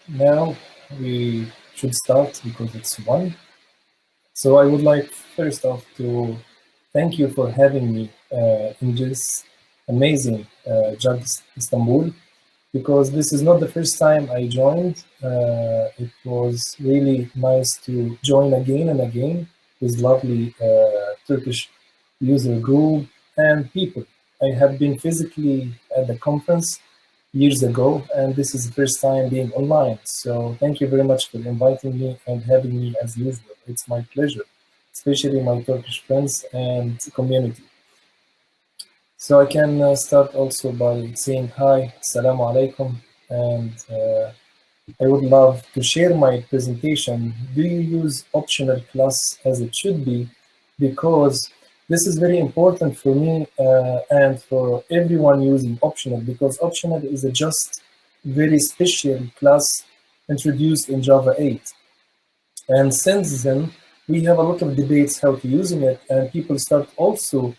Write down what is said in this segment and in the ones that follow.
Now we should start because it's 1. So I would like first off to thank you for having me in this amazing Java Istanbul, because this is not the first time I joined. It was really nice to join again and again with lovely Turkish user group and people. I have been physically at the conference years ago, and this is the first time being online. So thank you very much for inviting me and having me as usual. It's my pleasure, especially my Turkish friends and community. So I can start also by saying hi, assalamu alaikum, and I would love to share my presentation. Do you use optional class as it should be? Because this is very important for me and for everyone using optional, because optional is a just very special class introduced in Java 8. And since then, we have a lot of debates how to using it, and people start also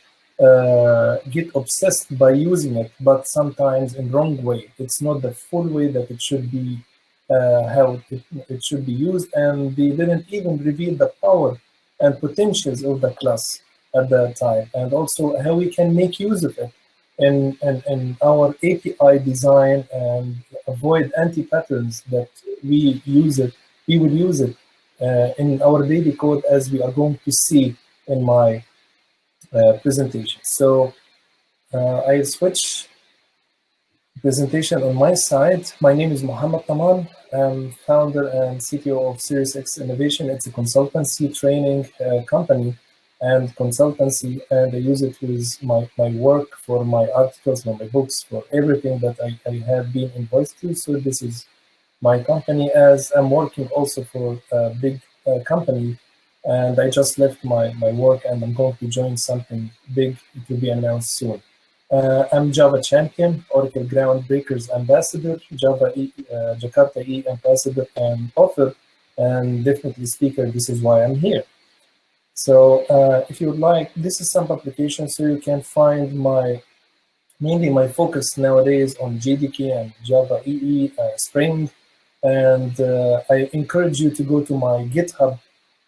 get obsessed by using it, but sometimes in wrong way. It's not the full way that it should be, how it should be used, and they didn't even reveal the power and potentials of the class at that time, and also how we can make use of it in our API design and avoid anti-patterns that we will use it in our daily code, as we are going to see in my presentation. So I switch presentation on my side. My name is Mohammed Taman. I'm founder and CTO of Series X Innovation. It's a consultancy training company and consultancy, and I use it with my work for my articles, for my books, for everything that I have been invoiced to. So this is my company, as I'm working also for a big company, and I just left my work and I'm going to join something big. It will be announced soon. I'm Java champion, Oracle Groundbreakers ambassador, Java Jakarta E ambassador and author, and definitely speaker. This is why I'm here. So if you would like, this is some publication, so you can find mainly my focus nowadays on JDK and Java EE, Spring, and I encourage you to go to my GitHub,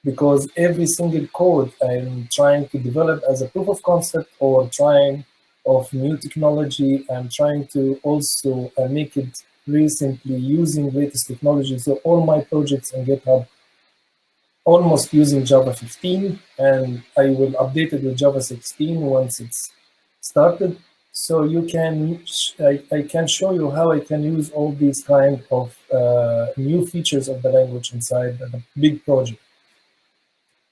because every single code I'm trying to develop as a proof of concept or trying of new technology, I'm trying to also make it recently using latest technology. So all my projects on GitHub almost using Java 15, and I will update it with Java 16 once it's started. So you can, I can show you how I can use all these kind of new features of the language inside the big project.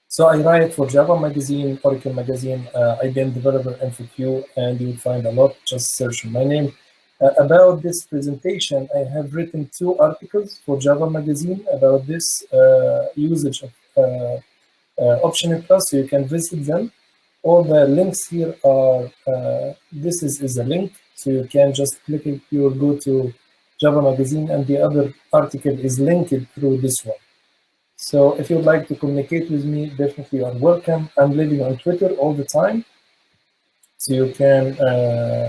So I write for Java Magazine, Oracle Magazine, IBM Developer FAQ, and you will find a lot. Just search my name. About this presentation, I have written 2 articles for Java Magazine about this usage of optional class, so you can visit them. All the links here are, this is a link, so you can just click it, you will go to Java Magazine, and the other article is linked through this one. So if you'd like to communicate with me, definitely you are welcome. I'm living on Twitter all the time, so you can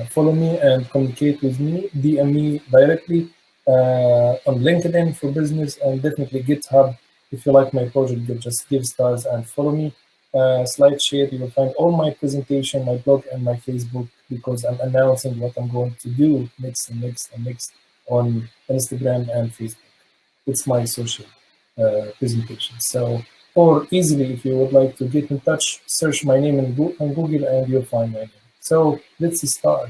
follow me and communicate with me, DM me directly on LinkedIn for business, and definitely GitHub. If you like my project, just give stars and follow me. SlideShare, you will find all my presentation, my blog, and my Facebook, because I'm announcing what I'm going to do next on Instagram and Facebook. It's my social presentation. So, or easily, if you would like to get in touch, search my name on Google and you'll find my name. So let's start.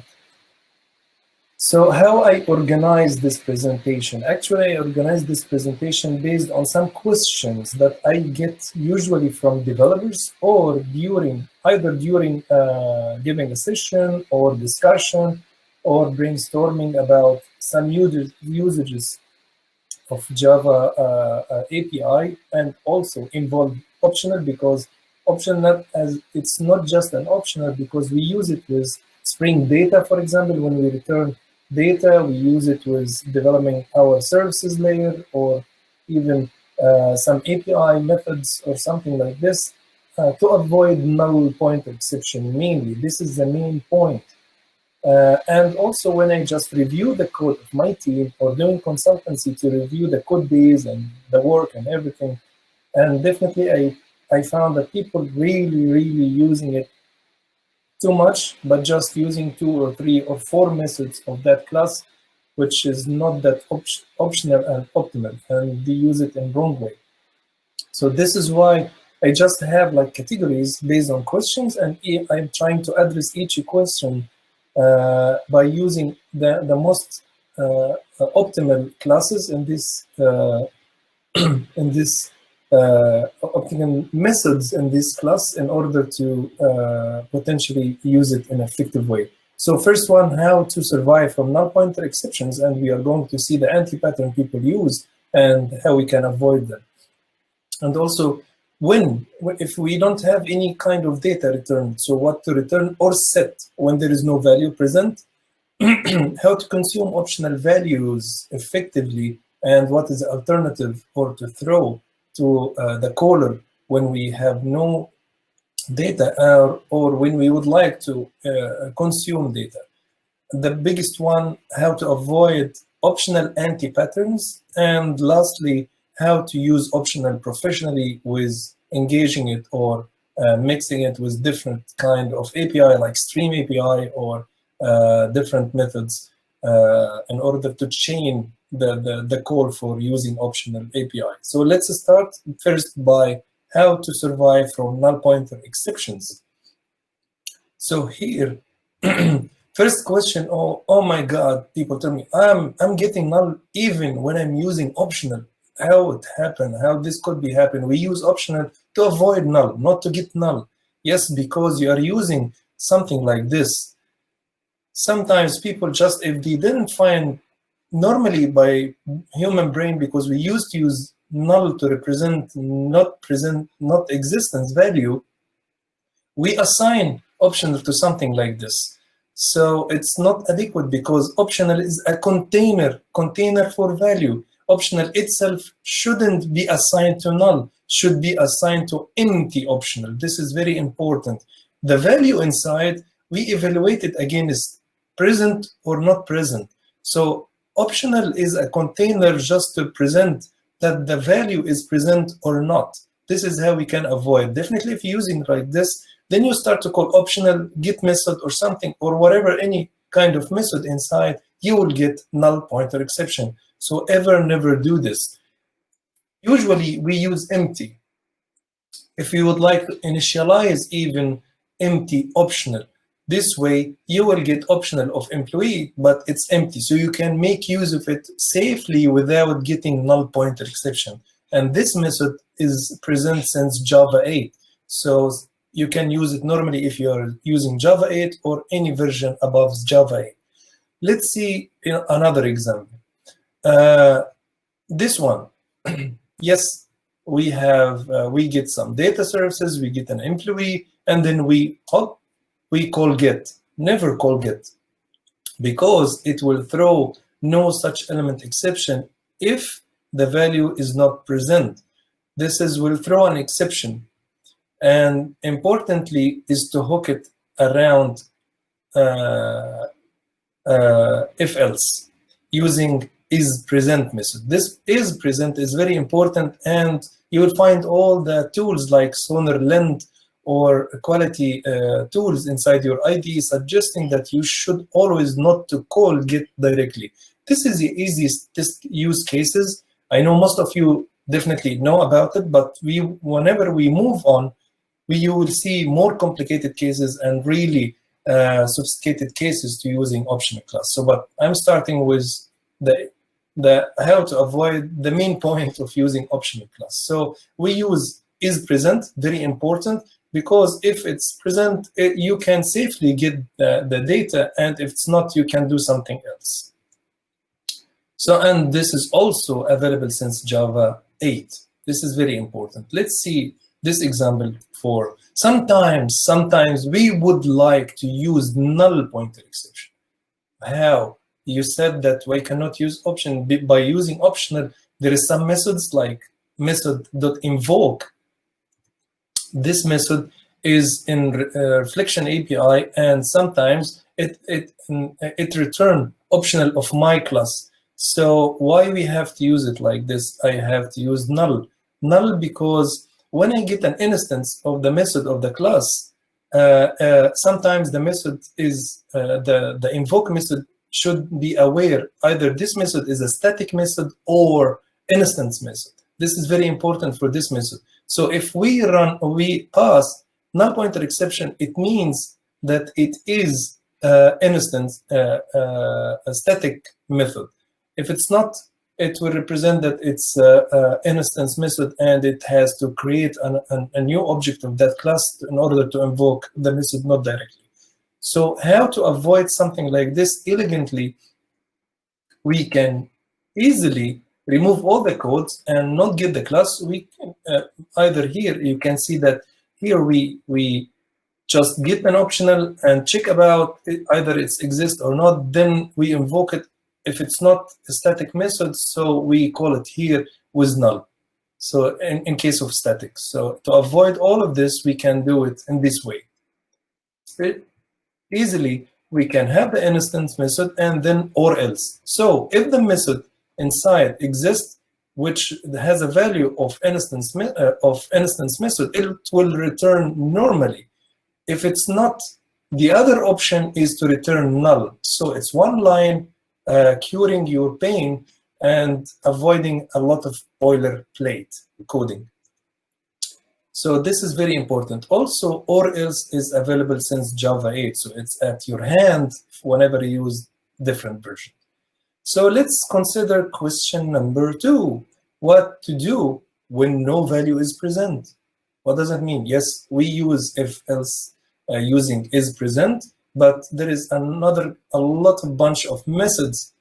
So how I organize this presentation? Actually, I organize this presentation based on some questions that I get usually from developers, or either during giving a session or discussion or brainstorming about some usages of Java API, and also involve optional, because optional, as it's not just an optional, because we use it with Spring Data, for example. When we return data, we use it with developing our services layer, or even some API methods or something like this, to avoid null point exception mainly. This is the main point. And also when I just review the code of my team or doing consultancy to review the code base and the work and everything, and definitely I found that people really using it too much, but just using 2 or 3 or 4 methods of that class, which is not that optional and optimal, and they use it in wrong way. So this is why I just have like categories based on questions, and I'm trying to address each question by using the most optimal classes in this optimal methods in this class in order to potentially use it in an effective way. So first one, how to survive from null pointer exceptions, and we are going to see the anti-pattern people use and how we can avoid them. And also, if we don't have any kind of data returned, so what to return or set when there is no value present, how to consume optional values effectively, and what is the alternative or to throw to the caller when we have no data or when we would like to consume data. The biggest one, how to avoid optional anti-patterns, and lastly, how to use optional professionally with engaging it or mixing it with different kind of API like Stream API or different methods in order to chain the call for using optional API. So let's start first by how to survive from null pointer exceptions. So here, first question, oh my God, people tell me, I'm getting null even when I'm using optional. How it happened, how this could be happening. We use optional to avoid null, not to get null. Yes, because you are using something like this. Sometimes people just, if they didn't find, normally by human brain, because we used to use null to represent not existence value, we assign optional to something like this. So it's not adequate because optional is a container for value. Optional itself shouldn't be assigned to null, should be assigned to empty optional. This is very important. The value inside, we evaluate it against present or not present. So optional is a container just to present that the value is present or not. This is how we can avoid. Definitely if you're using like this, then you start to call optional get method or something or whatever, any kind of method inside, you will get null pointer exception. So never do this. Usually we use empty. If you would like to initialize even empty optional, this way you will get optional of employee, but it's empty. So you can make use of it safely without getting null pointer exception. And this method is present since Java 8. So you can use it normally if you're using Java 8 or any version above Java 8. Let's see another example. This one, yes, we have we get some data services, we get an employee, and then we call get. Never call get, because it will throw no such element exception if the value is not present. This will throw an exception, and importantly is to hook it around if else using isPresent method. This isPresent is very important, and you will find all the tools like Sonar Lend or quality tools inside your IDE suggesting that you should always not to call get directly. This is the easiest use cases. I know most of you definitely know about it, but whenever we move on, you will see more complicated cases and really sophisticated cases to using optional class. So, but I'm starting with the how to avoid the main point of using optional class. So we use isPresent, very important, because if it's present, you can safely get the data, and if it's not, you can do something else. So, and this is also available since Java 8. This is very important. Let's see this example for sometimes we would like to use null pointer exception. How? You said that we cannot use option by using optional. There is some methods like method.invoke. This method is in reflection API, and sometimes it return optional of my class. So why we have to use it like this? I have to use null. Null because when I get an instance of the method of the class, sometimes the method is the invoke method should be aware either this method is a static method or instance method. This is very important for this method. So if we pass null pointer exception, it means that it is instance a static method. If it's not, it will represent that it's an instance method, and it has to create a new object of that class in order to invoke the method, not directly. So how to avoid something like this elegantly? We can easily remove all the codes and not get the class. We can, either here you can see that here we just get an optional and check about it, either it's exist or not, then we invoke it. If it's not a static method, so we call it here with null. So in case of static. So to avoid all of this, we can do it in this way. Easily, we can have the instance method and then or else. So if the method inside exists, which has a value of instance method, it will return normally. If it's not, the other option is to return null. So it's one line curing your pain and avoiding a lot of boilerplate coding. So this is very important. Also, or else is available since Java 8, so it's at your hand whenever you use different versions. So let's consider question number 2. What to do when no value is present? What does that mean? Yes, we use if else using isPresent, but there is a lot of bunch of methods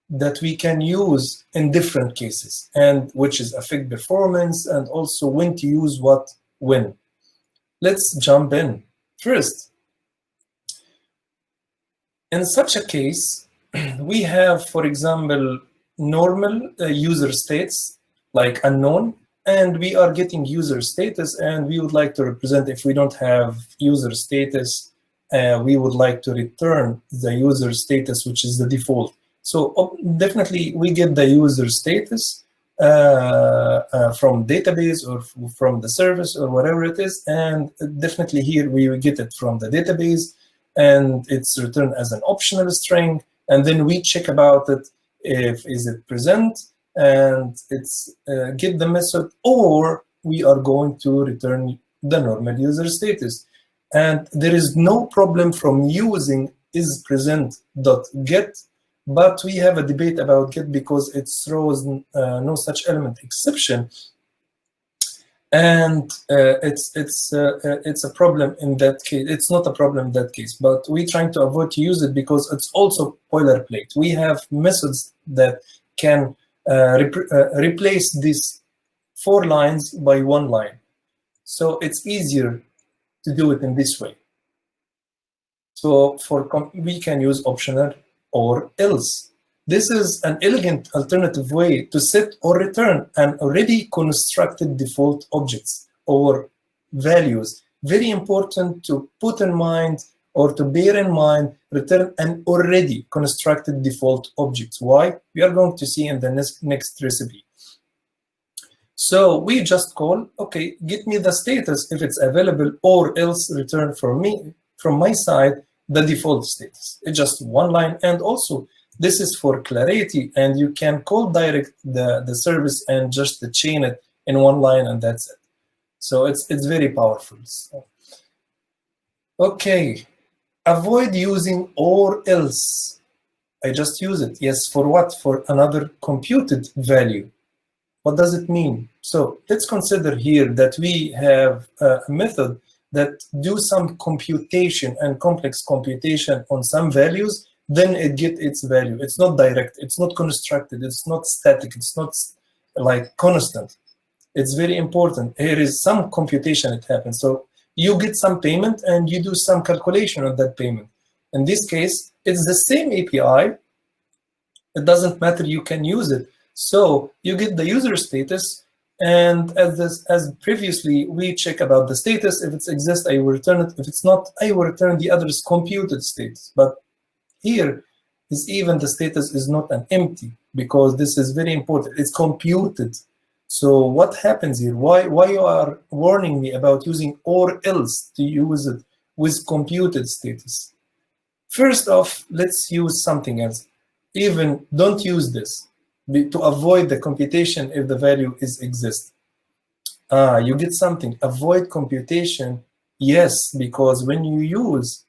that we can use in different cases, and which is affect performance, and also when to use what when. Let's jump in. First, in such a case, we have, for example, normal user states like unknown, and we are getting user status, and we would like to represent, if we don't have user status, we would like to return the user status, which is the default. So definitely we get the user status from database or from the service or whatever it is, and definitely here we get it from the database, and it's returned as an optional string, and then we check about it if is it present, and it's get the method, or we are going to return the normal user status. And there is no problem from using isPresent.get, but we have a debate about get because it throws no such element exception, and it's a problem in that case. It's not a problem in that case, but we're trying to avoid to use it because it's also boilerplate. We have methods that can replace these 4 lines by 1 line, so it's easier to do it in this way. So we can use optional or else. This is an elegant alternative way to set or return an already constructed default objects or values. Very important to put in mind or to bear in mind, return an already constructed default objects. Why? We are going to see in the next recipe. So we just call, okay, get me the status if it's available, or else return from my side the default status. It's just 1 line, and also this is for clarity, and you can call direct the service and just chain it in 1 line, and that's it. So it's very powerful. So, okay, avoid using or else. I just use it. Yes, for what? For another computed value. What does it mean? So let's consider here that we have a method that do some computation and complex computation on some values, then it get its value. It's not direct, it's not constructed, it's not static, it's not like constant. It's very important. Here is some computation that happens. So you get some payment and you do some calculation on that payment. In this case, it's the same API. It doesn't matter, you can use it. So you get the user status, And as previously, we check about the status. If it exists, I will return it. If it's not, I will return the other's computed status. But here is even the status is not an empty, because this is very important. It's computed. So what happens here? Why you are warning me about using or else to use it with computed status? First off, let's use something else. Even don't use this to avoid the computation if the value is exist. You get something, avoid computation. Yes, because when you use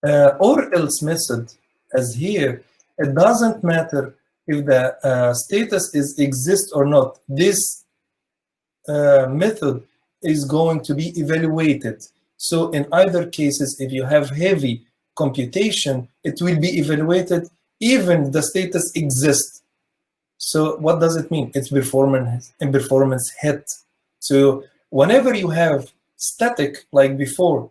or else method as here, it doesn't matter if the status is exist or not. This method is going to be evaluated. So in either cases, if you have heavy computation, it will be evaluated even the status exists. So what does it mean? It's performance hit. So whenever you have static like before,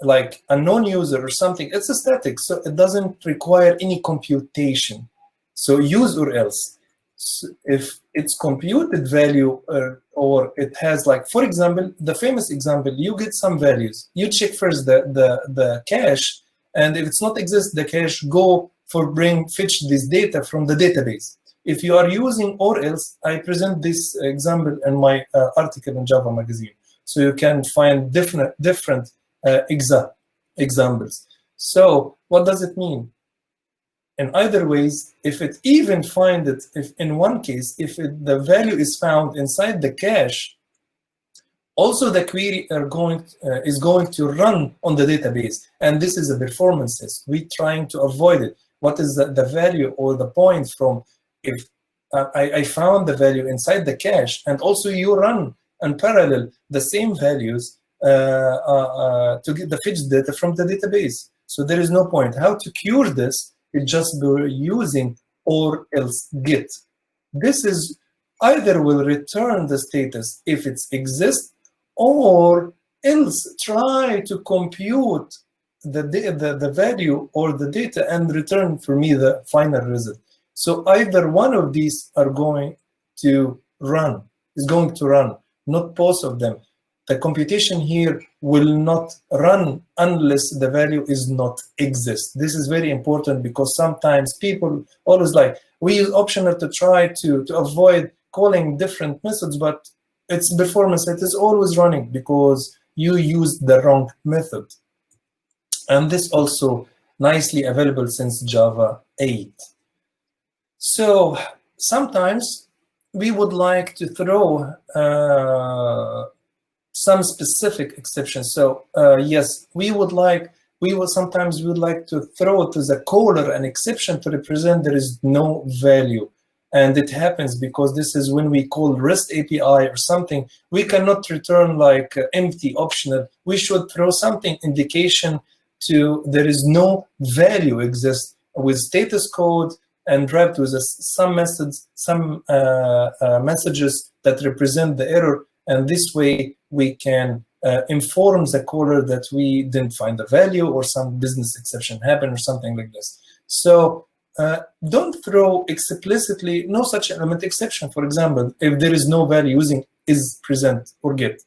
like a non-user or something, it's a static, so it doesn't require any computation. So use or else. So if it's computed value or it has, like, for example, the famous example, you get some values. You check first the cache, and if it's not exist, the cache go for fetch this data from the database. If you are using or else, I present this example in my article in Java Magazine. So you can find different examples. So what does it mean? In either ways, if it even find it, if in one case, if the value is found inside the cache, also the query is going to run on the database. And this is a performance test. We're trying to avoid it. What is the value or the point from if I found the value inside the cache, and also you run in parallel the same values to get the fetch data from the database. So there is no point. How to cure this? It's just by using or else get. This is either will return the status if it exists, or else try to compute the value or the data and return for me the final result. So either one of these are going to run, not both of them. The computation here will not run unless the value is not exist. This is very important, because sometimes people always we use optional to try to avoid calling different methods, but its performance, it is always running because you used the wrong method. And this also nicely available since Java 8. So sometimes we would like to throw some specific exceptions. So yes, sometimes we would like to throw to the caller an exception to represent there is no value. And it happens because this is when we call REST API or something, we cannot return empty optional. We should throw something indication to there is no value exists with status code and wrapped with some methods, some messages that represent the error. And this way we can inform the caller that we didn't find the value or some business exception happened or something like this. So don't throw explicitly no such element exception. For example, if there is no value using isPresent or get.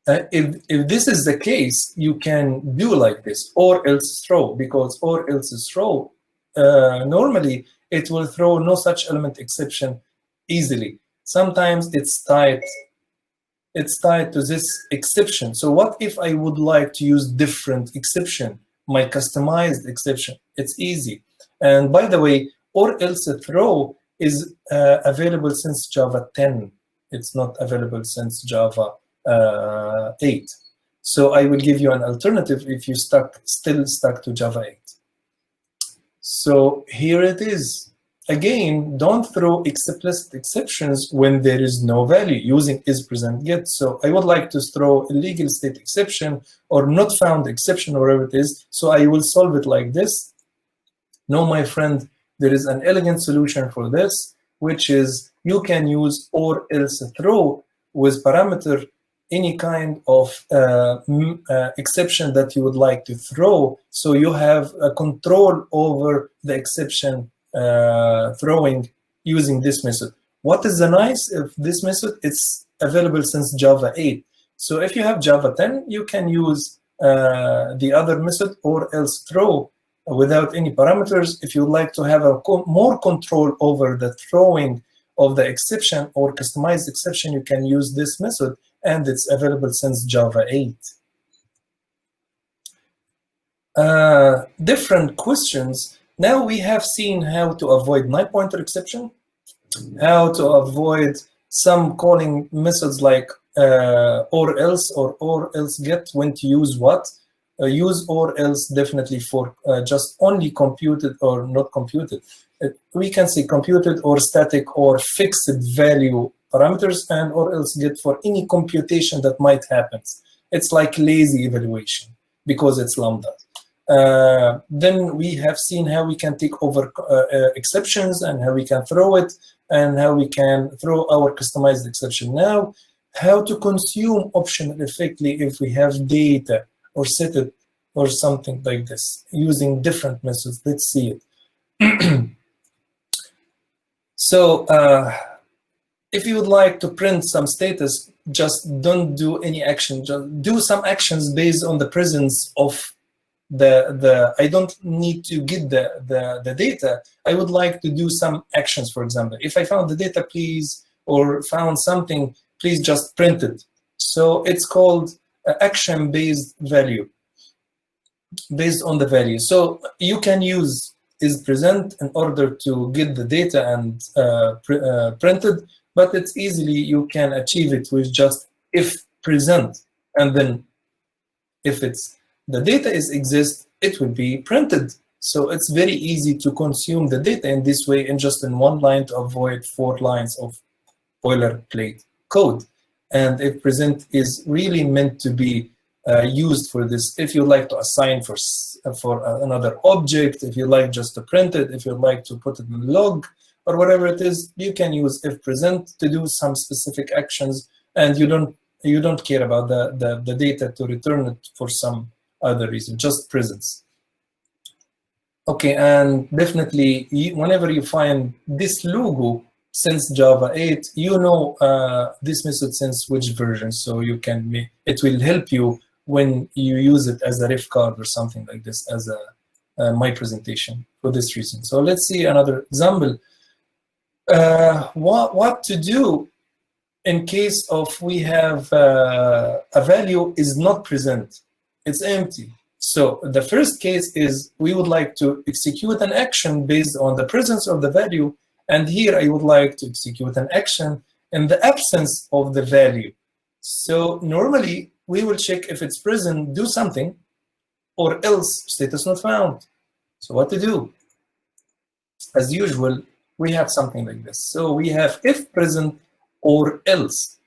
If this is the case, you can do like this, or else throw, because or else throw, normally it will throw no such element exception easily. Sometimes it's tied to this exception. So what if I would like to use different exception, my customized exception? It's easy. And by the way, or else throw is available since Java 10. It's not available since Java 8. So I will give you an alternative if you still stuck to Java 8. So here it is. Again, don't throw explicit exceptions when there is no value using isPresent get. So I would like to throw illegal state exception or not found exception, wherever it is. So I will solve it like this. No, my friend, there is an elegant solution for this, which is you can use or else throw with parameter any kind of exception that you would like to throw. So you have a control over the exception throwing using this method. What is the nice of this method? It's available since Java 8. So if you have Java 10, you can use the other method, or else throw without any parameters. If you like to have more control over the throwing of the exception or customized exception, you can use this method, and it's available since Java 8. Different questions. Now we have seen how to avoid null pointer exception, how to avoid some calling methods like or else get, when to use what. Use or else definitely for just only computed or not computed. We can say computed or static or fixed value parameters, and or else get for any computation that might happen. It's like lazy evaluation because it's lambda. Then we have seen how we can take over exceptions and how we can throw it and how we can throw our customized exception. Now, how to consume optional effectively if we have data or set it or something like this using different methods. Let's see it. So if you would like to print some status, just don't do any action. Just do some actions based on the presence of I don't need to get the data. I would like to do some actions. For example, if I found the data, please, or found something, please just print it. So it's called action-based value, based on the value. So you can use isPresent in order to get the data and printed, but it's easily you can achieve it with just ifPresent, and then if the data exists, it will be printed. So it's very easy to consume the data in this way, and just in one line, to avoid 4 lines of boilerplate code. And ifPresent is really meant to be used for this. If you like to assign for another object, if you like just to print it, if you like to put it in log or whatever it is, you can use ifPresent to do some specific actions, and you don't care about the data to return it for some other reason, just presence. Okay, and definitely whenever you find this logo since Java 8, you know this method since which version, so you can it will help you when you use it as a ref card or something like this, as my presentation for this reason. So let's see another example. What to do in case of we have a value is not present, it's empty. So the first case is we would like to execute an action based on the presence of the value, and here I would like to execute an action in the absence of the value. So normally we will check if it's present, do something, or else status not found. So what to do? As usual, we have something like this. So we have if present or else.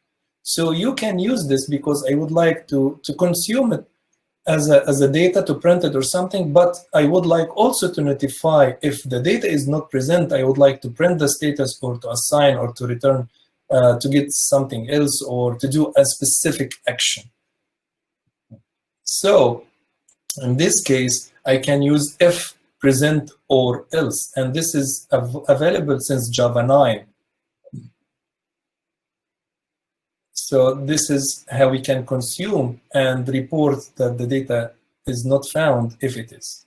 So you can use this because I would like to consume it as a data to print it or something, but I would like also to notify if the data is not present. I would like to print the status or to assign or to return to get something else or to do a specific action. So in this case, I can use if present or else, and this is available since Java 9. So this is how we can consume and report that the data is not found if it is.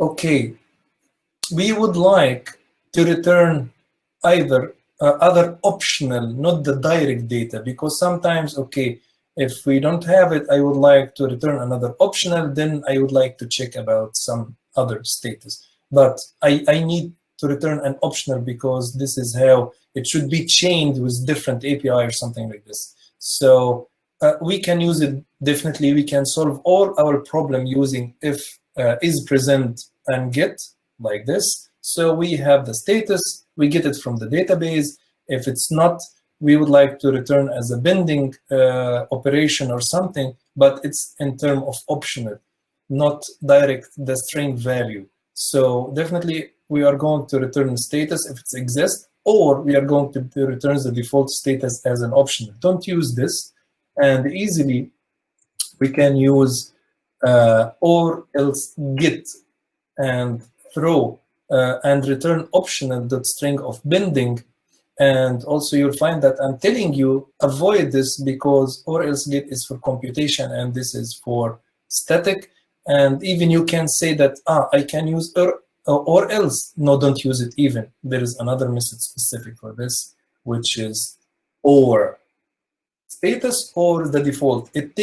Okay, we would like to return either other optional, not the direct data, because sometimes, okay, if we don't have it, I would like to return another optional, then I would like to check about some other status. But I need to return an optional because this is how it should be chained with different API or something like this. So we can use it, definitely. We can solve all our problem using if isPresent and get like this. So we have the status, we get it from the database. If it's not, we would like to return as a binding operation or something, but it's in terms of optional, not direct the string value. So definitely we are going to return status if it exists, or we are going to return the default status as an optional. Don't use this, and easily we can use or else get and throw and return optional.string of binding. And also you'll find that I'm telling you avoid this because or else get is for computation and this is for static. And even you can say that I can use or else. No, don't use it even. There is another method specific for this, which is or status or the default. It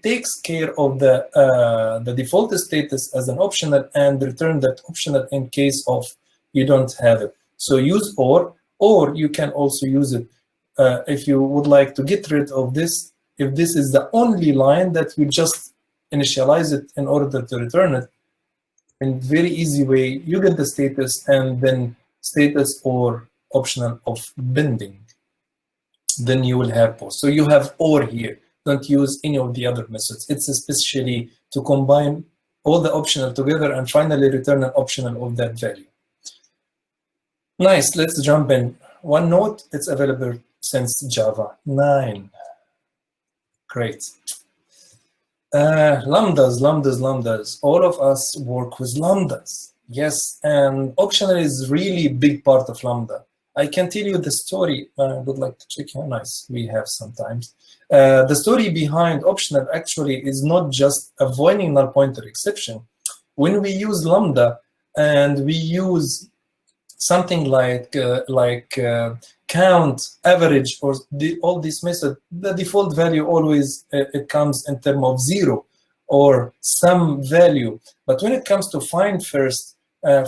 takes care of the default status as an optional and return that optional in case of you don't have it. So use or you can also use it if you would like to get rid of this. If this is the only line that you just initialize it in order to return it, in very easy way, you get the status and then status or optional of binding. Then you will have post. So you have or here. Don't use any of the other methods. It's especially to combine all the optional together and finally return an optional of that value. Nice, let's jump in. One note, it's available since Java 9. Great. Lambdas. All of us work with lambdas. Yes, and optional is really big part of Lambda. I can tell you the story. I would like to check here. Nice, we have sometimes. The story behind optional actually is not just avoiding null pointer exception. When we use Lambda and we use something like count, average, or all these methods, the default value always it comes in terms of 0 or some value. But when it comes to find first,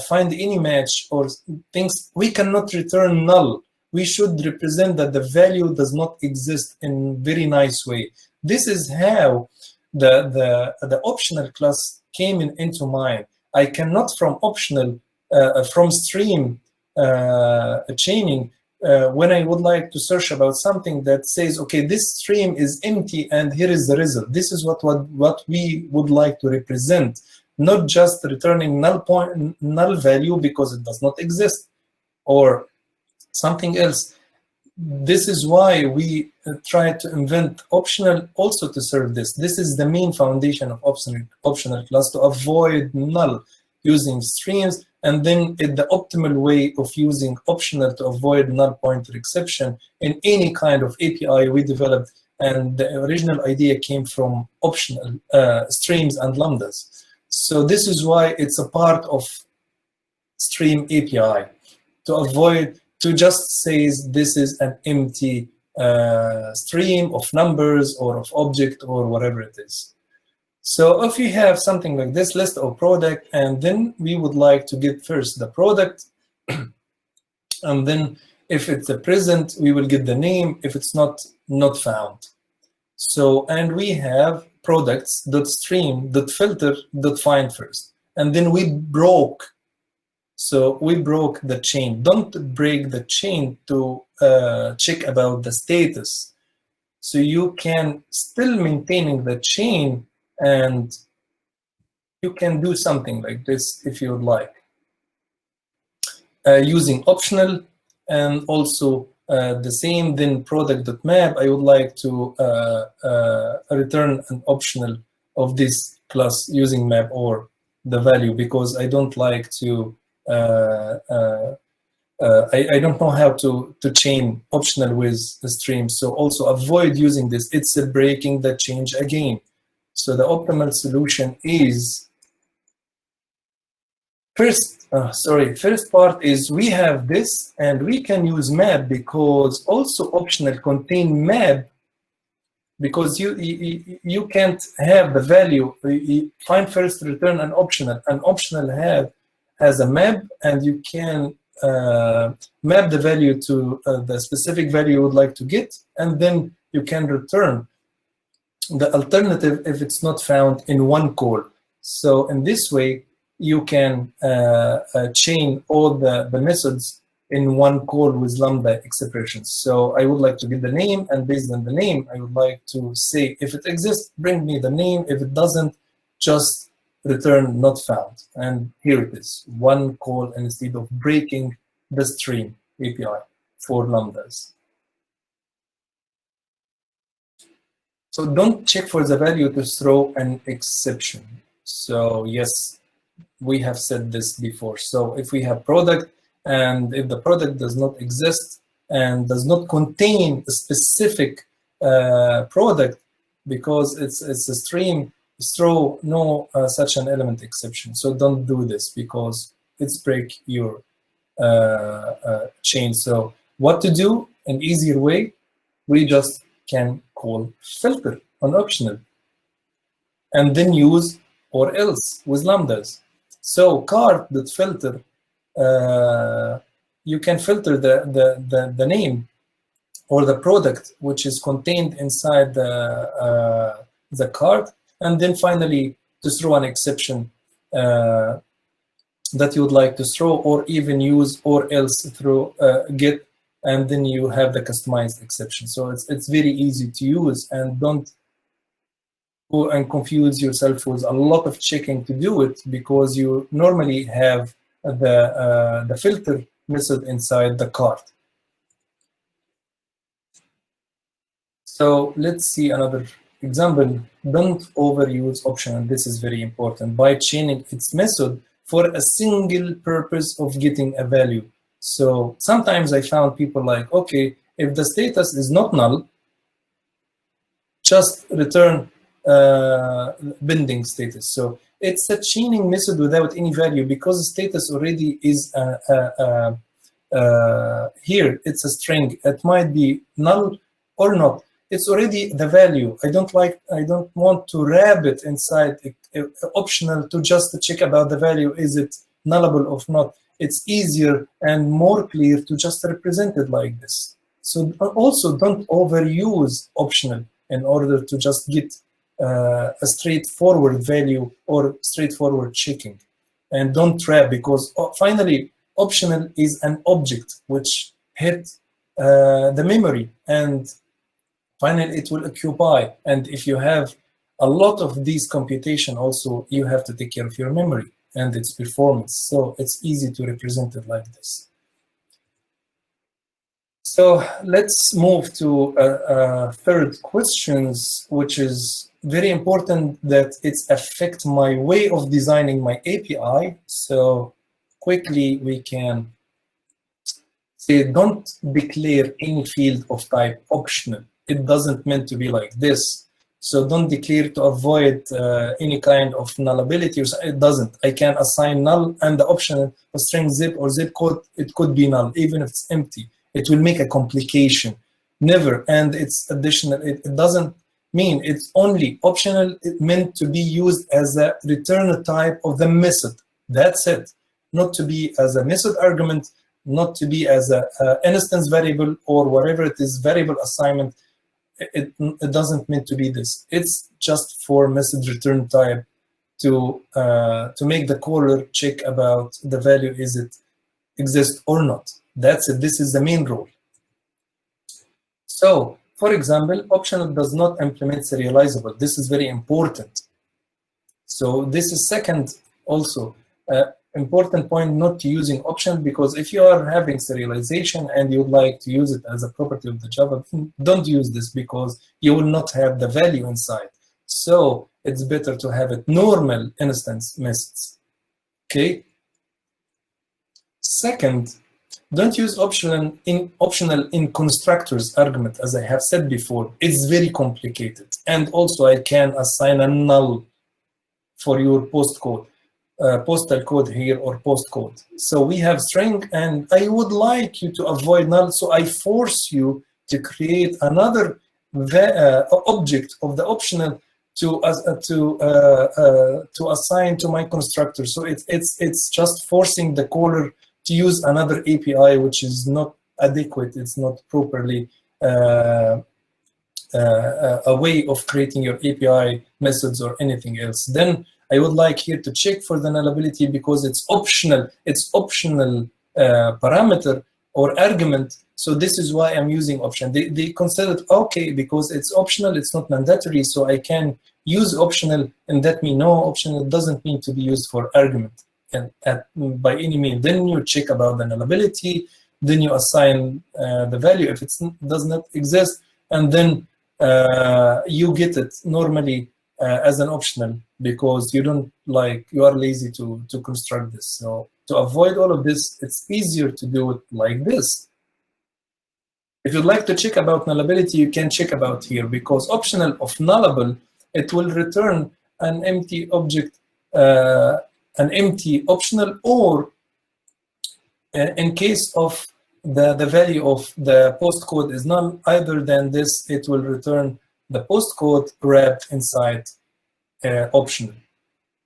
find any match or things, we cannot return null. We should represent that the value does not exist in very nice way. This is how the optional class came into mind. I cannot from optional, from stream chaining, when I would like to search about something that says, okay, this stream is empty and here is the result. This is what we would like to represent, not just returning null value because it does not exist or something else. This is why we try to invent optional also to serve this. This is the main foundation of optional class, to avoid null using streams, and then the optimal way of using optional to avoid null pointer exception in any kind of API we developed. And the original idea came from optional streams and lambdas. So this is why it's a part of stream API, to avoid to just say this is an empty stream of numbers or of object or whatever it is. So if you have something like this list of product, and then we would like to get first the product, and then if it's a present, we will get the name. If it's not found. So, and we have products.stream.filter.find first, and then we broke. So we broke the chain. Don't break the chain to check about the status. So you can still maintaining the chain, and you can do something like this if you would like, using optional, and also the same. Then product.map, I would like to return an optional of this class using map or the value, because I don't like to I don't know how to chain optional with the stream. So also avoid using this. It's breaking the change again. So the optimal solution is first part is we have this, and we can use map, because also optional contain map, because you can't have the value. Find first, return an optional. An optional has a map, and you can map the value to the specific value you would like to get, and then you can return the alternative if it's not found in one call. So in this way, you can chain all the methods in one call with Lambda expressions. So I would like to get the name, and based on the name, I would like to say, if it exists, bring me the name. If it doesn't, just return not found. And here it is, one call instead of breaking the stream API for lambdas. So don't check for the value to throw an exception. So yes, we have said this before. So if we have product, and if the product does not exist and does not contain a specific product, because it's a stream, throw no such an element exception. So don't do this, because it's break your chain. So what to do? An easier way, we just can call filter on optional, and then use or else with lambdas. So cart.filter, you can filter the name or the product which is contained inside the cart, and then finally to throw an exception that you would like to throw, or even use or else through get, and then you have the customized exception. So it's very easy to use, and don't go and confuse yourself with a lot of checking to do it, because you normally have the filter method inside the cart. So let's see another example. Don't overuse option, and this is very important, by chaining its method for a single purpose of getting a value. So sometimes I found people like, okay, if the status is not null, just return pending status. So it's a chaining method without any value, because the status already is here. It's a string. It might be null or not. It's already the value. I don't want to wrap it inside optional to just check about the value. Is it nullable or not? It's easier and more clear to just represent it like this. So also don't overuse optional in order to just get a straightforward value or straightforward checking. And don't trap, because finally optional is an object which hit the memory, and finally it will occupy. And if you have a lot of these computation, also you have to take care of your memory and its performance. So it's easy to represent it like this. So let's move to third questions, which is very important, that it's affect my way of designing my API. So quickly we can say, don't declare any field of type optional. It doesn't meant to be like this. So don't declare to avoid any kind of nullability. It doesn't. I can assign null, and the optional of string zip or zip code, it could be null, even if it's empty. It will make a complication. Never. And it's additional. It doesn't mean it's only optional. It meant to be used as a return type of the method. That's it. Not to be as a method argument, not to be as a instance variable or whatever it is, variable assignment. It doesn't mean to be this. It's just for message return type to make the caller check about the value, is it exist or not. That's it. This is the main rule. So, for example, optional does not implement serializable. This is very important. So this is second also important point, not to using optional, because if you are having serialization and you'd like to use it as a property of the Java, don't use this, because you will not have the value inside. So it's better to have it normal instance methods. Okay. Second, don't use optional in constructors argument, as I have said before. It's very complicated. And also I can assign a null for your postcode. Postal code here or postcode. So we have string, and I would like you to avoid null, so I force you to create another object of the optional to assign to my constructor. So it's just forcing the caller to use another API, which is not adequate. It's not properly a way of creating your API methods or anything else. Then I would like here to check for the nullability, because it's optional. It's optional parameter or argument. So this is why I'm using option. They considered, okay, because it's optional, it's not mandatory, so I can use optional, and that means no, optional doesn't mean to be used for argument and by any means. Then you check about the nullability, then you assign the value if it does not exist, and then you get it normally as an optional because you are lazy to construct this. So to avoid all of this, it's easier to do it like this. If you'd like to check about nullability, you can check about here, because optional of nullable, it will return an empty object, an empty optional, or in case of the value of the postcode is null, either than this, it will return the postcode wrapped inside optional.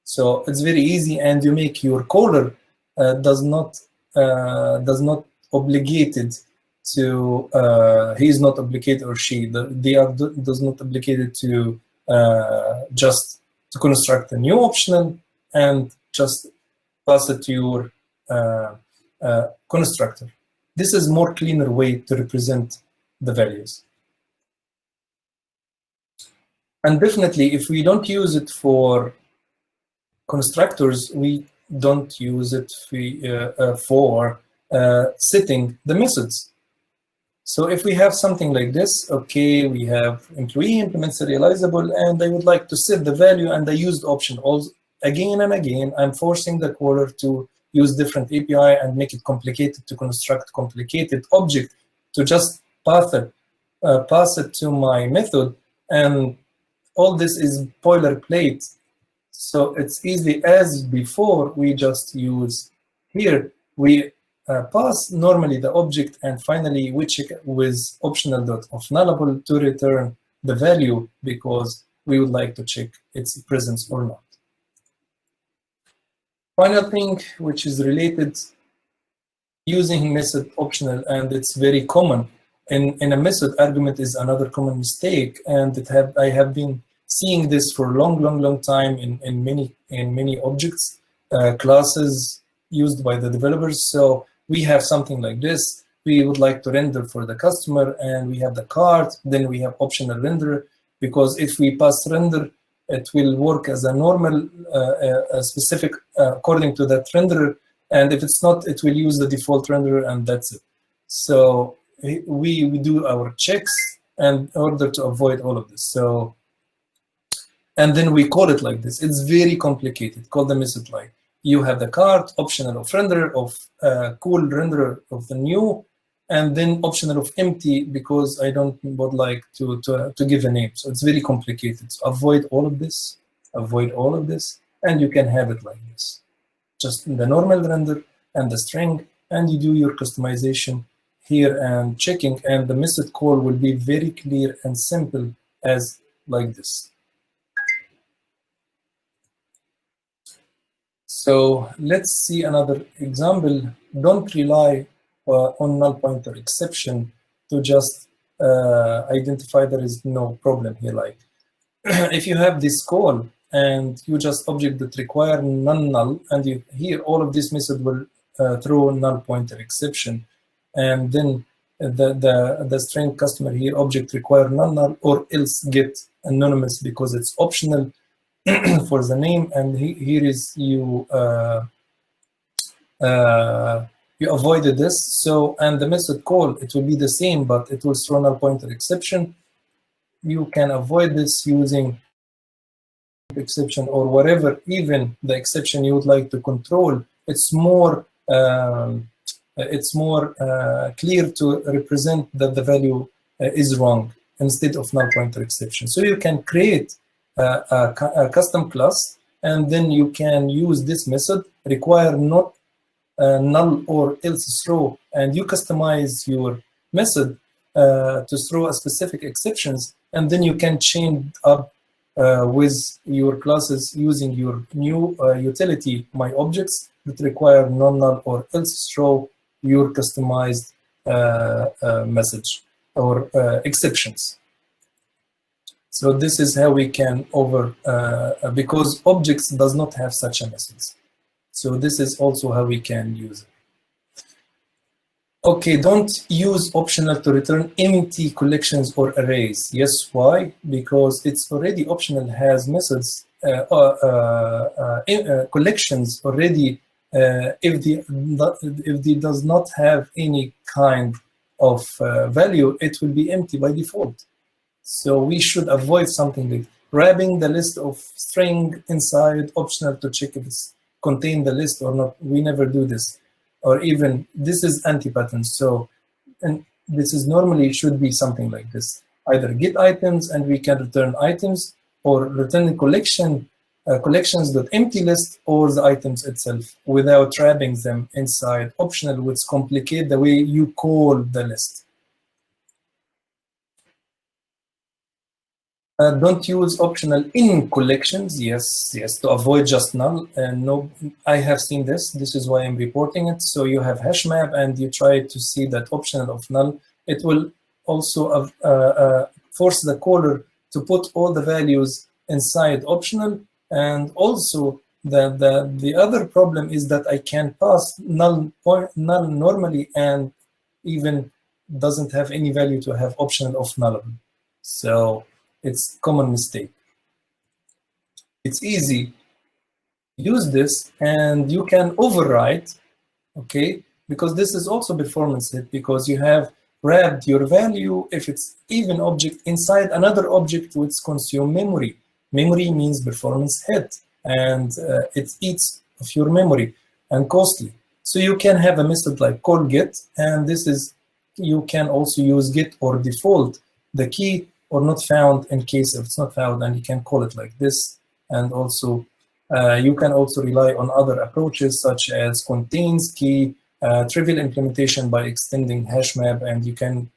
So it's very easy, and you make your caller does not obligated to he is not obligated, or she does not obligated to just to construct a new optional and just pass it to your constructor. This is more cleaner way to represent the values. And definitely, if we don't use it for constructors, we don't use it for setting the methods. So if we have something like this, okay, we have employee implements serializable, and I would like to set the value, and I used option again and again. I'm forcing the caller to use different API and make it complicated to construct complicated object to just pass it to my method, and all this is boilerplate. So it's easy as before. We just use here, we pass normally the object, and finally we check with optional.ofNullable to return the value, because we would like to check its presence or not. Final thing, which is related, using method optional, and it's very common. In a method, argument is another common mistake, and I have been seeing this for a long time in many objects, classes used by the developers. So we have something like this. We would like to render for the customer, and we have the card, then we have optional render, because if we pass render, it will work as a normal, specific according to that renderer, and if it's not, it will use the default renderer, and that's it. So we do our checks in order to avoid all of this. So, and then we call it like this. It's very complicated. Call the method like, you have the card, optional of renderer, of cool renderer of the new, and then optional of empty, because I would like to give a name. So it's very complicated. So avoid all of this, and you can have it like this. Just the normal render and the string, and you do your customization here and checking, and the method call will be very clear and simple as like this. So let's see another example. Don't rely on null pointer exception to just identify there is no problem here. Like if you have this call and you just object that require non-null, and you here all of this method will throw null pointer exception, and then the string customer here object require non-null or else get anonymous because it's optional for the name, and here is you you avoided this. So, and the method call, it will be the same, but it will throw null pointer exception. You can avoid this using exception or whatever, even the exception you would like to control. It's more clear to represent that the value is wrong instead of null pointer exception. So you can create a custom class, and then you can use this method, require not null or else throw, and you customize your method to throw a specific exceptions, and then you can chain up with your classes using your new utility myObjects that require non-null or else throw your customized message or exceptions. So this is how we can because objects does not have such a message. So this is also how we can use it. Okay, don't use optional to return empty collections or arrays. Yes, why? Because it's already optional, has methods, collections already. If they does not have any kind of value, it will be empty by default. So we should avoid something like wrapping the list of string inside optional to check if it's contain the list or not. We never do this. Or even this is anti-pattern. So, and this is normally should be something like this. Either get items and we can return items, or return the collection, collections.empty list, or the items itself without wrapping them inside optional, which complicate the way you call the list. Don't use optional in collections. Yes, to avoid just null. And no, I have seen this. This is why I'm reporting it. So you have hash map and you try to see that optional of null. It will also force the caller to put all the values inside optional. And also the other problem is that I can pass null normally and even doesn't have any value to have optional of nullable. So it's common mistake. It's easy. Use this and you can overwrite, okay? Because this is also performance hit, because you have wrapped your value, if it's even object, inside another object which consume memory. Memory means performance hit, and it eats of your memory and costly. So you can have a method like call get, and this is, you can also use get or default the key or not found in case if it's not found, and you can call it like this. And also you can also rely on other approaches such as contains key, trivial implementation by extending hash map, and you can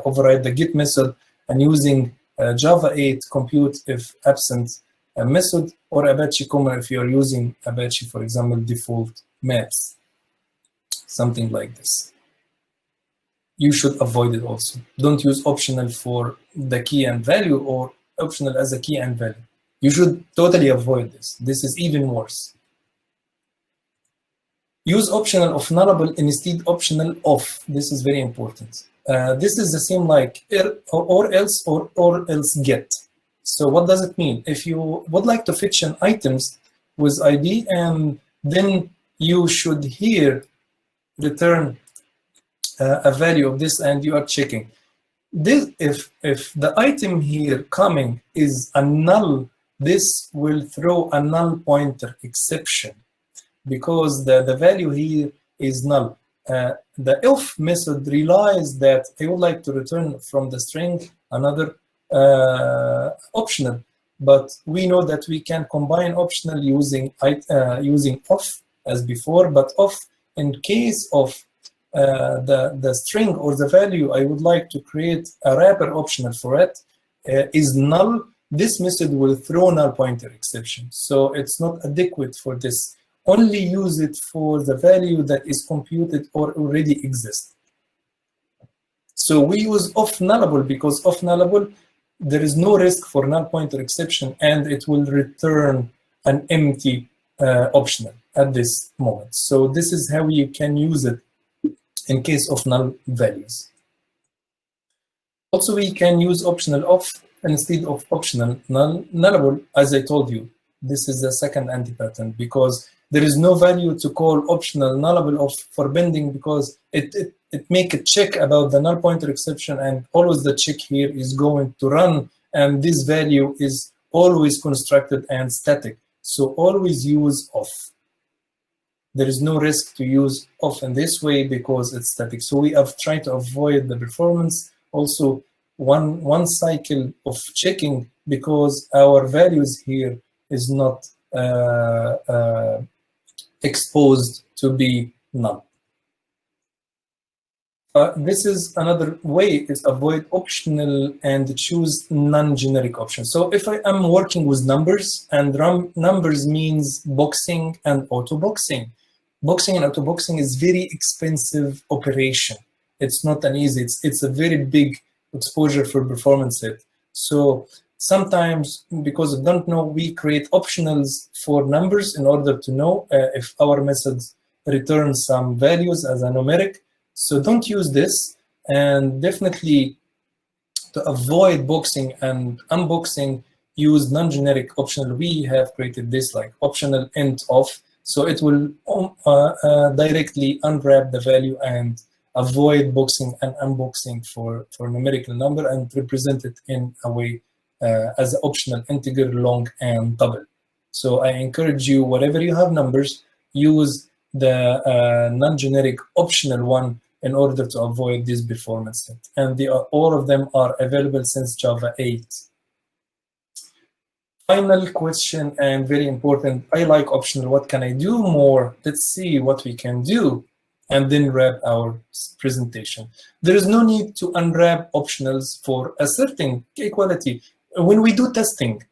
override the get method and using Java 8 compute if absent method, or Apache common if you're using Apache, for example, default maps, something like this. You should avoid it also. Don't use optional for the key and value, or optional as a key and value. You should totally avoid this. This is even worse. Use optional of nullable instead optional of. This is very important. This is the same like or else get. So what does it mean? If you would like to fetch an items with ID, and then you should here return a value of this, and you are checking this. If the item here coming is a null, this will throw a null pointer exception, because the value here is null. The if method relies that I would like to return from the string another optional, but we know that we can combine optional using of as before, but of in case of the string or the value I would like to create a wrapper optional for it is null, this method will throw null pointer exception. So it's not adequate for this. Only use it for the value that is computed or already exists. So we use of nullable because of nullable, there is no risk for null pointer exception, and it will return an empty optional at this moment. So this is how you can use it in case of null values. Also, we can use optional of instead of optional nullable. As I told you, this is the second anti-pattern, because there is no value to call optional nullable of for bending, because it make a check about the null pointer exception, and always the check here is going to run, and this value is always constructed and static. So always use of. There is no risk to use of in this way because it's static. So we have tried to avoid the performance. Also, one cycle of checking, because our values here is not exposed to be null. This is another way, is avoid optional and choose non-generic options. So if I am working with numbers, and numbers means boxing and auto-boxing. Boxing and auto-boxing is very expensive operation. It's not an easy, it's a very big exposure for performance hit. So sometimes, because I don't know, we create optionals for numbers in order to know if our methods return some values as a numeric. So don't use this, and definitely to avoid boxing and unboxing, use non-generic optional. We have created this like optional int of, so it will directly unwrap the value and avoid boxing and unboxing for numerical number, and represent it in a way as optional integer, long, and double. So I encourage you, whatever you have numbers, use the non-generic optional one in order to avoid this performance hit. And all of them are available since Java 8. Final question, and very important, I like optional. What can I do more? Let's see what we can do, and then wrap our presentation. There is no need to unwrap optionals for asserting equality. When we do testing,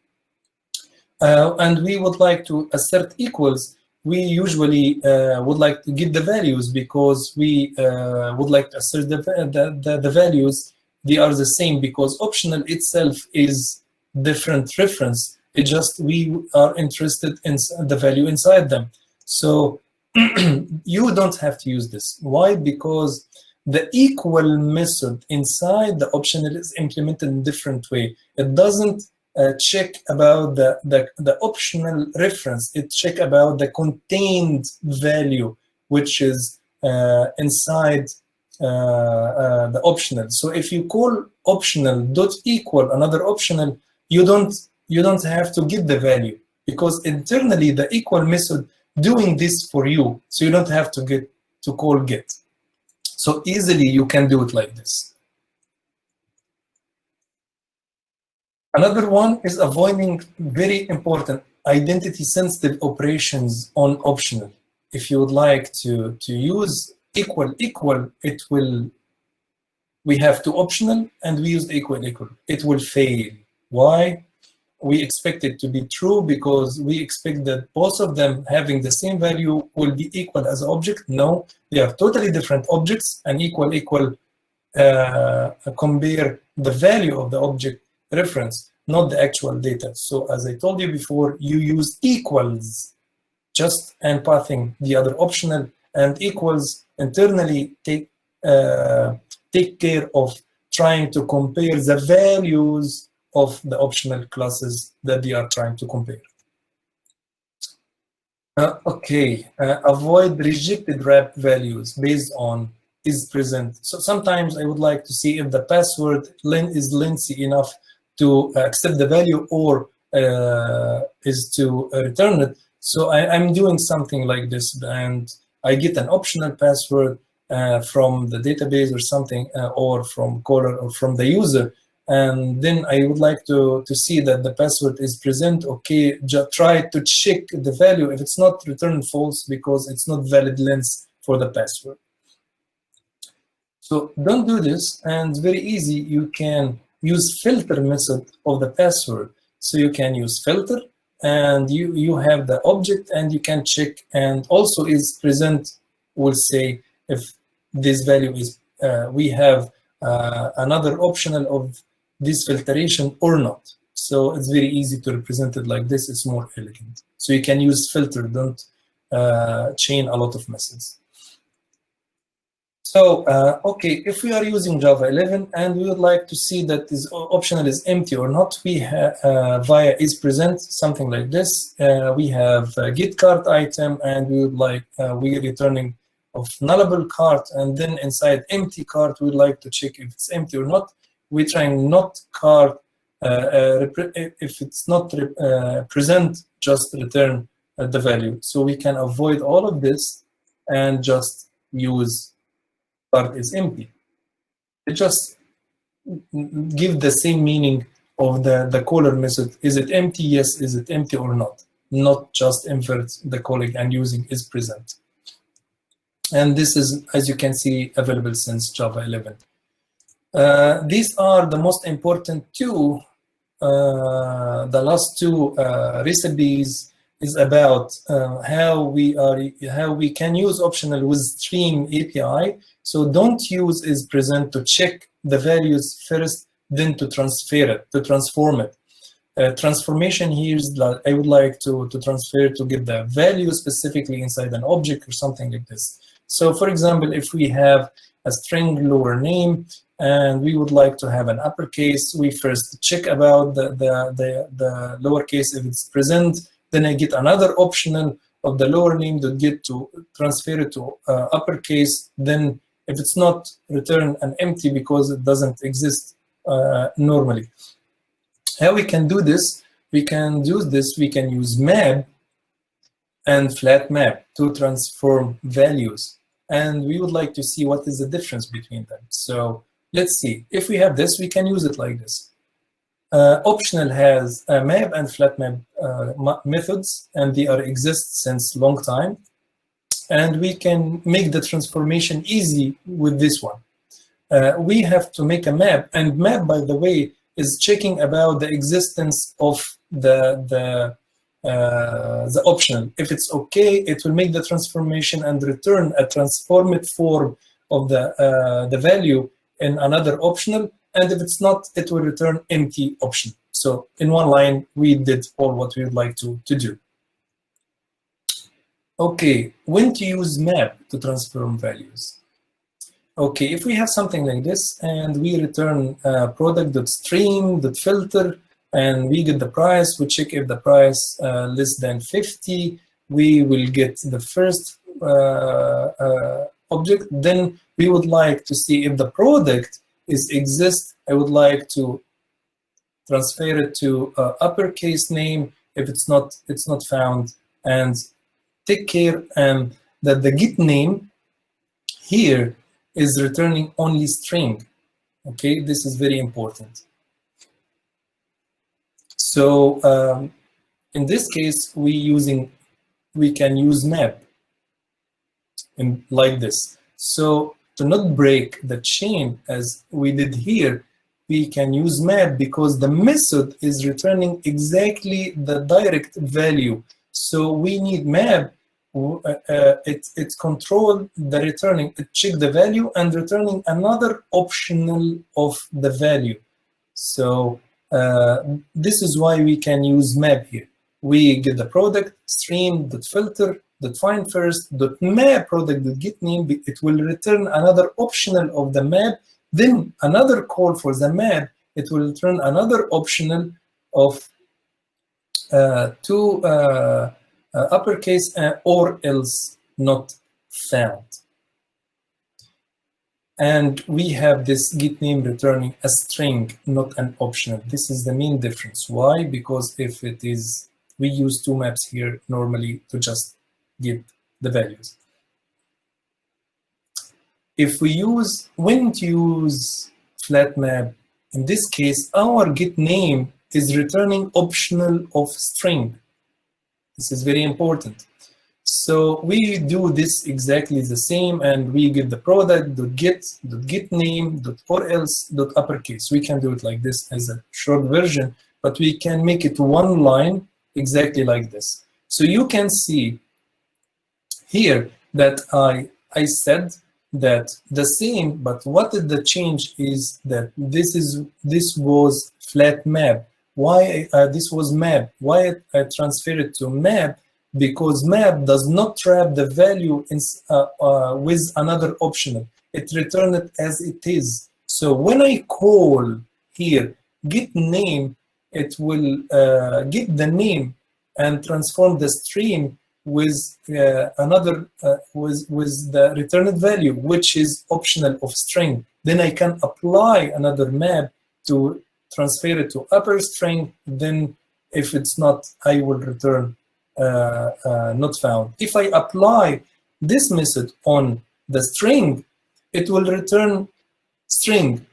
and we would like to assert equals, we usually would like to give the values because we would like to assert the values. They are the same because optional itself is different reference. It just, we are interested in the value inside them. So you don't have to use this. Why? Because the equal method inside the optional is implemented in a different way. It doesn't check about the optional reference. It check about the contained value, which is inside the optional. So if you call optional dot equal another optional, you don't have to give the value, because internally the equal method doing this for you, so you don't have to call get. So easily you can do it like this. Another one is avoiding very important identity sensitive operations on optional. If you would like to use equal, it will, we have two optional and we use equal, it will fail. Why? We expect it to be true because we expect that both of them having the same value will be equal as an object. No, they are totally different objects, and equal compare the value of the object reference, not the actual data. So as I told you before, you use equals just and pathing the other optional, and equals internally take care of trying to compare the values of the optional classes that they are trying to compare. Avoid rejected wrap values based on isPresent. So sometimes I would like to see if the password is lengthy enough to accept the value or is to return it. So I'm doing something like this, and I get an optional password from the database or something, or from caller or from the user. And then I would like to see that the password is present. Okay, just try to check the value. If it's not, return false because it's not valid length for the password. So don't do this, and it's very easy. You can use filter method of the password. So you can use filter, and you have the object, and you can check, and also isPresent will say if this value is, we have another optional of this filtration or not. So it's very easy to represent it like this. It's more elegant. So you can use filter, don't chain a lot of methods. So, okay, if we are using Java 11 and we would like to see that this optional is empty or not, we have via isPresent, something like this. We have a get cart item, and we would like, we're returning of nullable cart, and then inside empty cart, we'd like to check if it's empty or not. We're trying not cart, if it's not present, just return the value. So we can avoid all of this and just use cart is empty. It just give the same meaning of the caller method. Is it empty? Yes. Is it empty or not? Not just invert the calling and using isPresent. And this is, as you can see, available since Java 11. These are the most important two. The last two recipes is about how we can use optional with Stream API. So don't use isPresent to check the values first, then to transform it. Transformation here is like, I would like to transfer to get the value specifically inside an object or something like this. So for example, if we have a string lower name and we would like to have an uppercase, we first check about the lowercase if it's present, then I get another optional of the lower name to get to transfer it to uppercase. Then if it's not, return an empty because it doesn't exist normally. How we can do this? We can use map and flat map to transform values. And we would like to see what is the difference between them. So let's see. If we have this, we can use it like this. Optional has a map and flat map methods, and they exist since long time. And we can make the transformation easy with this one. We have to make a map, and map, by the way, is checking about the existence of the optional. If it's okay, it will make the transformation and return a transformed form of the value in another optional. And if it's not, it will return empty option. So in one line, we did all what we would like to do. Okay, when to use map to transform values? Okay, if we have something like this and we return product.stream.filter and we get the price, we check if the price less than 50, we will get the first object. Then we would like to see if the product exists. I would like to transfer it to uppercase name. If it's not found, and take care that the get name here is returning only string. Okay, this is very important. So in this case, we can use map like this. So to not break the chain as we did here, we can use map because the method is returning exactly the direct value. So we need map. It control the returning, it check the value and returning another optional of the value. So this is why we can use map here. We get the product stream.filter .find first .map product.get name. It will return another optional of the map. Then another call for the map. It will return another optional of uppercase or else not found. And we have this get name returning a string, not an optional. This is the main difference. Why? Because if it is, we use two maps here normally to just get the values. If we when to use flat map, in this case, our get name is returning optional of string. This is very important. So we do this exactly the same, and we get the product.get name or else uppercase. We can do it like this as a short version, but we can make it one line exactly like this. So you can see here that I said that the same, but what did the change is that this was flat map. Why this was map? Why I transferred it to map? Because map does not trap the value in, with another optional. It returns it as it is. So when I call here get name, it will get the name and transform the stream with another with the returned value, which is optional of string. Then I can apply another map to transfer it to upper string. Then if it's not, I will return not found. If I apply this method on the string, it will return string.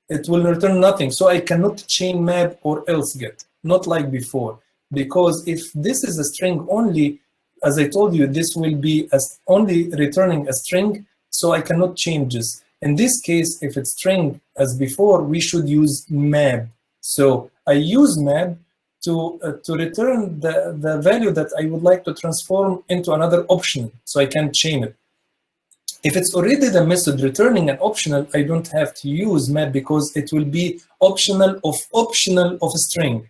It will return nothing. So I cannot chain map or else get, not like before. Because if this is a string only, as I told you, this will be as only returning a string, so I cannot change this. In this case, if it's string as before, we should use map. So I use map to return the value that I would like to transform into another option, so I can chain it. If it's already the method returning an optional, I don't have to use map because it will be optional of a string.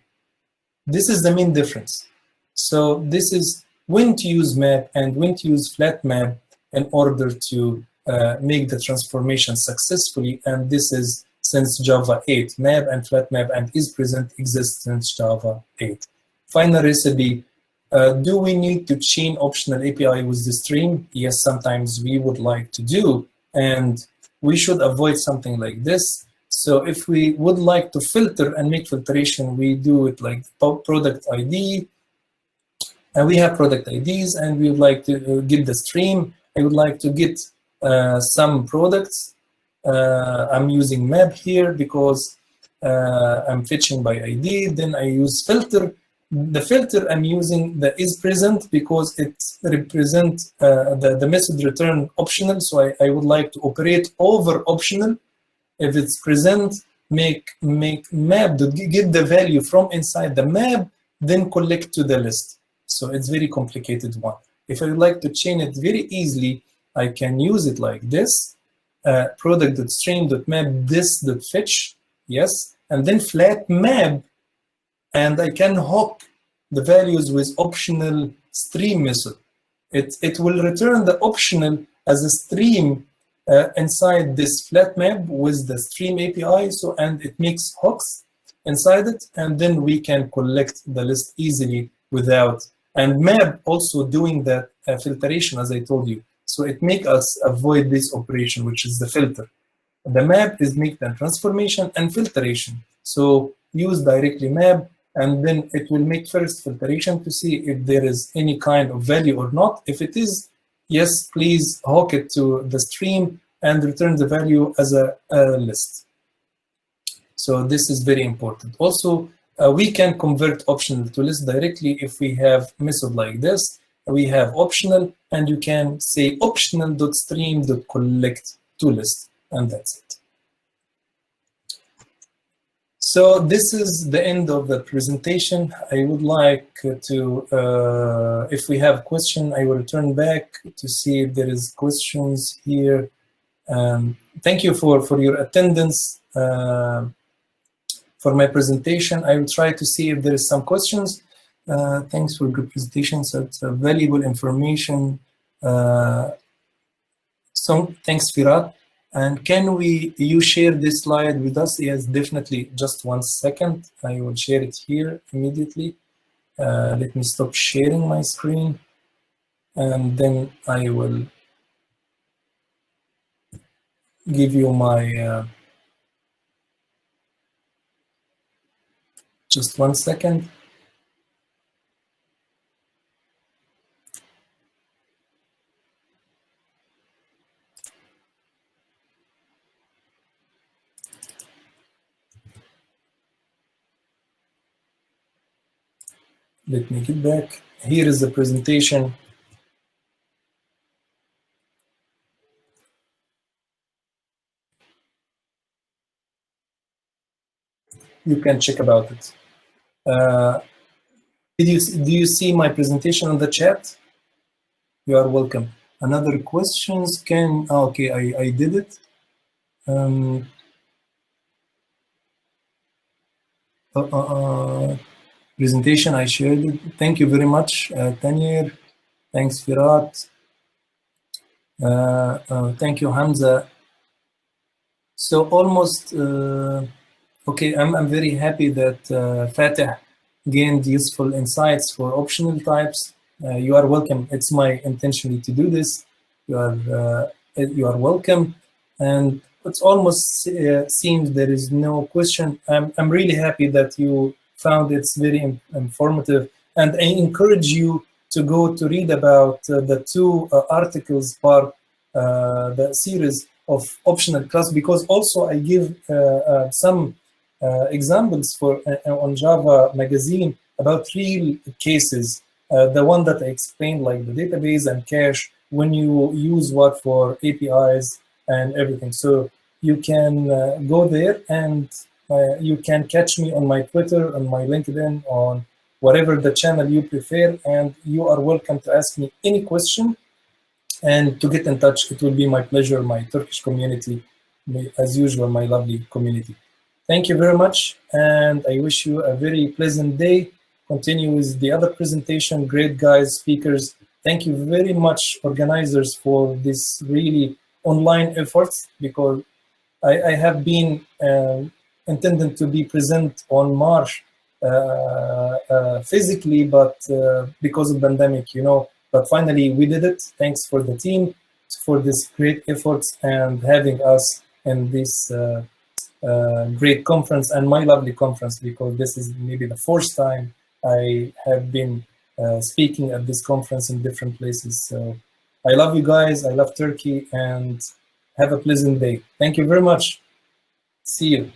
This is the main difference. So this is when to use map and when to use flat map in order to make the transformation successfully. And this is since Java 8. Map and flat map and isPresent exist since Java 8. Final recipe. Do we need to chain optional API with the stream? Yes, sometimes we would like to do. And we should avoid something like this. So if we would like to filter and make filtration, we do it like product ID, and we have product IDs, and we would like to get the stream. I would like to get some products. I'm using map here because I'm fetching by ID. Then I use filter. The filter I'm using the isPresent because it represents the method return optional. So I would like to operate over optional. If it's present, make map to get the value from inside the map, then collect to the list. So it's very complicated one. If I would like to chain it very easily, I can use it like this, product.stream.map this.fetch, yes, and then flat map, and I can hook the values with optional stream method. It will return the optional as a stream inside this flat map with the stream API, so and it makes hooks inside it, and then we can collect the list easily without, and map also doing that filtration as I told you. So it makes us avoid this operation, which is the filter. The map is make the transformation and filtration. So use directly map, and then it will make first filtration to see if there is any kind of value or not. If it is, yes, please hook it to the stream and return the value as a list. So this is very important. Also, we can convert optional to list directly if we have method like this. We have optional, and you can say optional.stream.collect to list, and that's it. So this is the end of the presentation. I would like to, if we have question, I will return back to see if there is questions here. Thank you for your attendance for my presentation. I will try to see if there is some questions. Thanks for good presentation. So it's valuable information. So thanks, Firat. And can you share this slide with us? Yes, definitely. Just 1 second. I will share it here immediately. Let me stop sharing my screen, and then I will give you my, just 1 second. Let me get back. Here is the presentation. You can check about it. Do you see my presentation on the chat? You are welcome. Another questions can, okay, I did it. Presentation, I shared it. Thank you very much, Tanir. Thanks, Firat. Thank you, Hamza. So almost, okay, I'm very happy that Fatih gained useful insights for optional types. You are welcome. It's my intention to do this. You are welcome. And it's almost seems there is no question. I'm really happy that you found it's very informative, and I encourage you to go to read about the 2 articles part the series of optional class, because also I give some examples for on Java magazine about real cases. The one that I explained, like the database and cache, when you use what for APIs and everything. So you can go there, and you can catch me on my Twitter, on my LinkedIn, on whatever the channel you prefer, and you are welcome to ask me any question and to get in touch. It will be my pleasure, my Turkish community, as usual, my lovely community. Thank you very much, and I wish you a very pleasant day. Continue with the other presentation. Great guys, speakers. Thank you very much, organizers, for this really online efforts, because I have been intended to be present on March physically, but because of pandemic, you know, but finally we did it. Thanks for the team for this great efforts and having us in this great conference and my lovely conference, because this is maybe the fourth time I have been speaking at this conference in different places. So I love you guys, I love Turkey, and have a pleasant day. Thank you very much. See you.